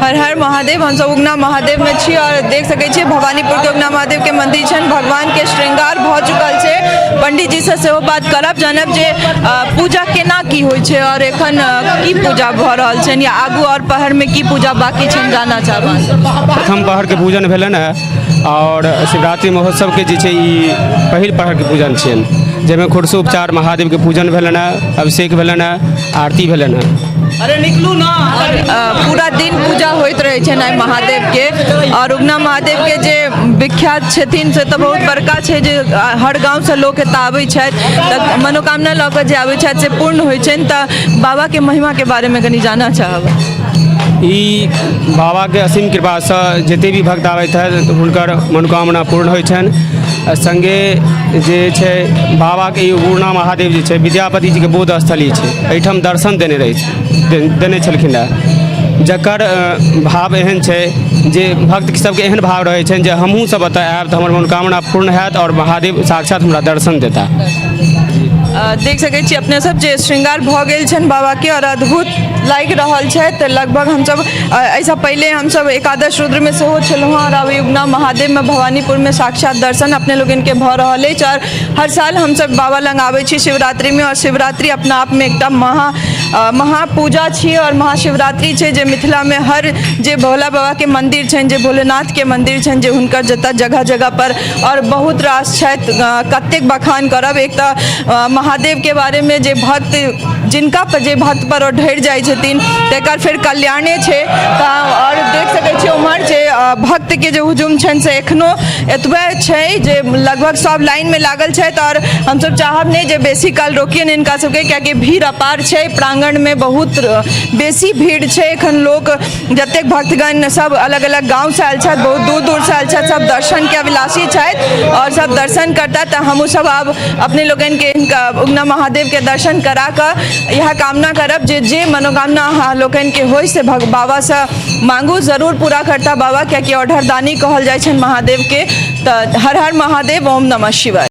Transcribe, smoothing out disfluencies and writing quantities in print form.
हर हर महादेव। हम सब उगना महादेव में छी और देख सकै छी भवानीपुर के उगना महादेव के मंदिर छन। भगवान के श्रृंगार भ चुकल छे। पंडित जी से सेहो बात करब, जानब जे पूजा केना की होय छे और एखन की पूजा भ रहल छन या आगू और पहर में की पूजा बाकी छन जानना चाहब। प्रथम पहर के पूजन भेलन है और शिवरात्रि महोत्सव के जे छे ई पहिल पहर के पूजन छन, जेमे खुरसोपचार महादेव के पूजन भेलन है, अभिषेक भेलन है, आरती भेलन है। अरे निकलू ना। पूरा दिन पूजा होइत रहे छे ना महादेव के और उगना महादेव के जे विख्यात छथिन से तो बहुत बड़का छे जे हर गांव से लोग एतऽ आबै छथि, तऽ मनोकामना लऽ कऽ जे आबै छथि से पूर्ण होइ छनि। तऽ बाबा के महिमा के बारे में कनी जानना चाहब। ई बाबा के असीम कृपा से जते भी भक्त आबैत है हुनकर मनोकामना पूर्ण होइ छनि। संगे जे छै बाबा के उगना महादेव जे छै विद्यापति जी के बोध स्थली छै, एहिठाम दर्शन देने छलखिन है, जकर भाव एहन छै जे भक्त सबके एहन भाव रहे छनि जे हमहूँ सब एतऽ आयब तऽ हमर मनोकामना पूर्ण हैत और महादेव साक्षात हमरा दर्शन देता। देख सकै छी अपने सब जे श्रृंगार भ गेल छन बाबा के और अद्भुत लागि रहल छै। तऽ लगभग हम सब ऐसा पहले हम सब एकादश रुद्र में सेहो छलहुँ और अब उगना महादेव में भवानीपुर में साक्षात दर्शन अपने लोगन के भ रहल अछि। और हर साल हम सब बाबा लंग आबै छी शिवरात्रि में और शिवरात्रि अपना आप में एकटा महापूजा छी और महाशिवरात्रि छै जे मिथिला में हर जे भोला बाबा के मंदिर छन, जे भोलेनाथ के मंदिर छन, जे हुनकर जतऽ जगह जगह पर और बहुत रास छथि। कतेक बखान करब। एक तऽ महादेव के बारे में जे भक्त जिनका पर जे भक्त पर और ढेर जाइ छथिन तेकर फिर कल्याणे छै। और देख सकै छी उम्हर जे भक्त के जे हुजुम छन से एखनो एतबे छै जे लगभग सब लाइन में लागल छथि। और हम सब चाहब नहीं जे बेसी काल रोकियन इनका सबके, कियाकि भीड़ अपार छै। प्रांगण में बहुत बेसी भीड़ छै। एखन लोग जतेक भक्तगण सब अलग अलग गाँव से आयल छथि, बहुत दूर दूर से आयल छथि, सब दर्शन के अभिलाषी छथि और सब दर्शन करता। तऽ हमहूँ सब आब अपने लोगन के उगना महादेव के दर्शन करा कर यह कामना करब जे मनोकामना अहाँ लोगन के होय से बाबा से मांगू, जरूर पूरा करता बाबा, कियाकि औढ़रदानी कहल जाइ छन महादेव के। तऽ हर हर महादेव, ओम नमः शिवाय।